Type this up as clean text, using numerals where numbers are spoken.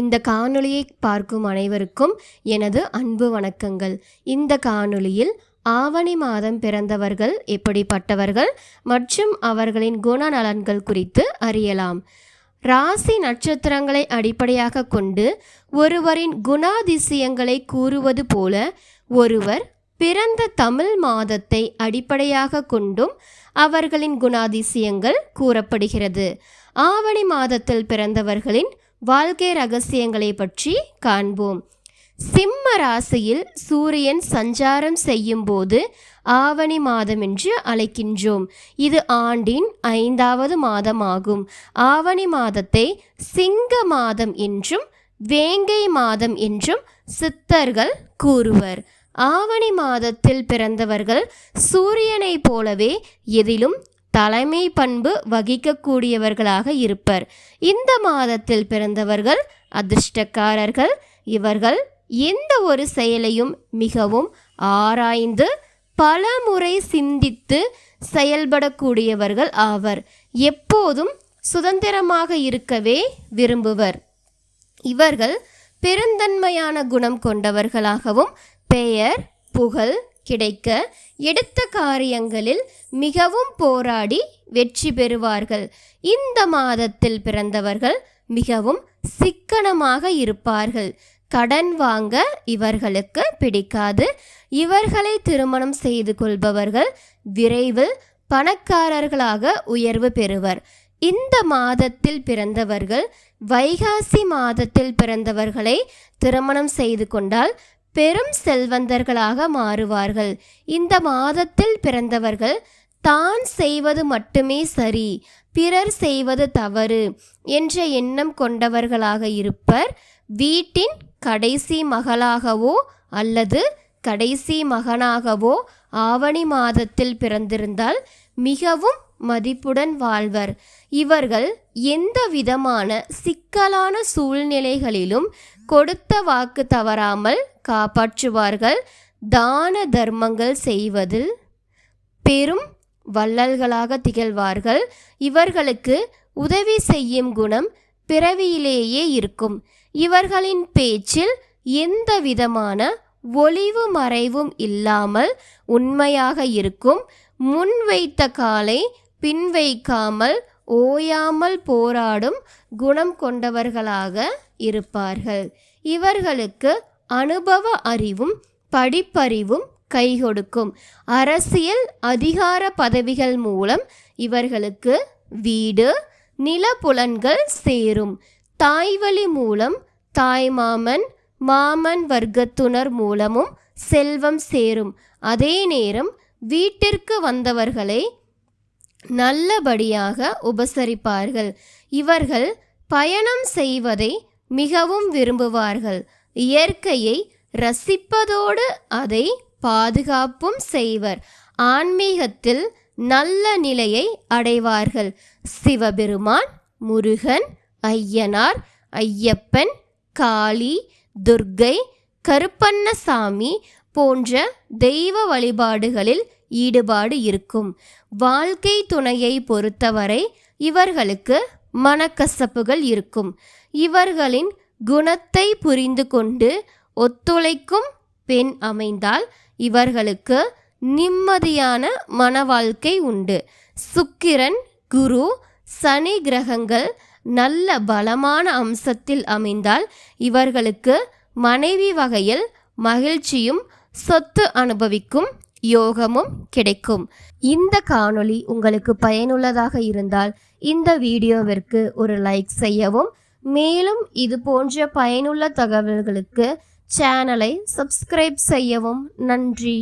இந்த காணொளியை பார்க்கும் அனைவருக்கும் எனது அன்பு வணக்கங்கள். இந்த காணொளியில் ஆவணி மாதம் பிறந்தவர்கள் எப்படிப்பட்டவர்கள் மற்றும் அவர்களின் குணநலன்கள் குறித்து அறியலாம். ராசி நட்சத்திரங்களை அடிப்படையாக கொண்டு ஒருவரின் குணாதிசயங்களை கூறுவது போல ஒருவர் பிறந்த தமிழ் மாதத்தை அடிப்படையாக கொண்டும் அவர்களின் குணாதிசயங்கள் கூறப்படுகிறது. ஆவணி மாதத்தில் பிறந்தவர்களின் வாழ்க்கை ரகசியங்களை பற்றி காண்போம். சிம்ம ராசியில் சூரியன் சஞ்சாரம் செய்யும் போது ஆவணி மாதம் என்று அழைக்கின்றோம். இது ஆண்டின் 5வது மாதமாகும். ஆவணி மாதத்தை சிங்க மாதம் என்றும் வேங்கை மாதம் என்றும் சித்தர்கள் கூறுவர். ஆவணி மாதத்தில் பிறந்தவர்கள் சூரியனை போலவே எதிலும் தலைமை பண்பு வகிக்கக்கூடியவர்களாக இருப்பர். இந்த மாதத்தில் பிறந்தவர்கள் அதிர்ஷ்டக்காரர்கள். இவர்கள் எந்த ஒரு செயலையும் மிகவும் ஆராய்ந்து பல முறை சிந்தித்து செயல்படக்கூடியவர்கள் ஆவர். எப்போதும் சுதந்திரமாக இருக்கவே விரும்புவர். இவர்கள் பெருந்தன்மையான குணம் கொண்டவர்களாகவும் பெயர் புகழ் கிடைக்க எடுத்த காரியங்களில் மிகவும் போராடி வெற்றி பெறுவார்கள். இந்த மாதத்தில் பிறந்தவர்கள் மிகவும் சிக்கனமாக இருப்பார்கள். கடன் வாங்க இவர்களுக்கு பிடிக்காது. இவர்களை திருமணம் செய்து கொள்பவர்கள் விரைவில் பணக்காரர்களாக உயர்வு பெறுவர். இந்த மாதத்தில் பிறந்தவர்கள் வைகாசி மாதத்தில் பிறந்தவர்களை திருமணம் செய்து கொண்டால் பெரும் செல்வந்தர்களாக மாறுவார்கள். இந்த மாதத்தில் பிறந்தவர்கள் தான் செய்வது மட்டுமே சரி, பிறர் செய்வது தவறு என்ற எண்ணம் கொண்டவர்களாக இருப்பர். வீட்டின் கடைசி மகளாகவோ அல்லது கடைசி மகனாகவோ ஆவணி மாதத்தில் பிறந்திருந்தால் மிகவும் மதிப்புடன் வாழ்வர். இவர்கள் எந்த விதமான சிக்கலான சூழ்நிலைகளிலும் கொடுத்த வாக்கு தவறாமல் காப்பாற்றுவார்கள். தான தர்மங்கள் செய்வதில் பெரும் வள்ளல்களாக திகழ்வார்கள். இவர்களுக்கு உதவி செய்யும் குணம் பிறவியிலேயே இருக்கும். இவர்களின் பேச்சில் எந்த விதமான ஒளிவு மறைவும் இல்லாமல் உண்மையாக இருக்கும். முன் வைத்த காலை பின் வைக்காமல் ஓயாமல் போராடும் குணம் கொண்டவர்களாக இருப்பார்கள். இவர்களுக்கு அனுபவ அறிவும் படிப்பறிவும் கை கொடுக்கும். அரசியல் அதிகார பதவிகள் மூலம் இவர்களுக்கு வீடு நிலப்புலன்கள் சேரும். தாய்வழி மூலம் தாய்மாமன் மாமன் வர்க்கத்துனர் மூலமும் செல்வம் சேரும். அதே நேரம் வீட்டிற்கு வந்தவர்களை நல்லபடியாக உபசரிப்பார்கள். இவர்கள் பயணம் செய்வதை மிகவும் விரும்புவார்கள். இயற்கையை ரசிப்பதோடு அதை பாதுகாப்பும் செய்வர். ஆன்மீகத்தில் நல்ல நிலையை அடைவார்கள். சிவபெருமான், முருகன், ஐயனார், ஐயப்பன், காளி, துர்க்கை, கருப்பண்ணசாமி போன்ற தெய்வ வழிபாடுகளில் ஈடுபாடு இருக்கும். வாழ்க்கை துணையை பொறுத்தவரை இவர்களுக்கு மனக்கசப்புகள் இருக்கும். இவர்களின் குணத்தை புரிந்து கொண்டு ஒத்துழைக்கும் பெண் அமைந்தால் இவர்களுக்கு நிம்மதியான மன வாழ்க்கை உண்டு. சுக்கிரன், குரு, சனி கிரகங்கள் நல்ல பலமான அம்சத்தில் அமைந்தால் இவர்களுக்கு மனைவி வகையில் மகிழ்ச்சியும் சொத்து அனுபவிக்கும் யோகமும் கிடைக்கும். இந்த காணொளி உங்களுக்கு பயனுள்ளதாக இருந்தால் இந்த வீடியோவிற்கு ஒரு லைக் செய்யவும், மேலும் இது போன்ற பயனுள்ள தகவல்களுக்கு சேனலை சப்ஸ்கிரைப் செய்யவும். நன்றி.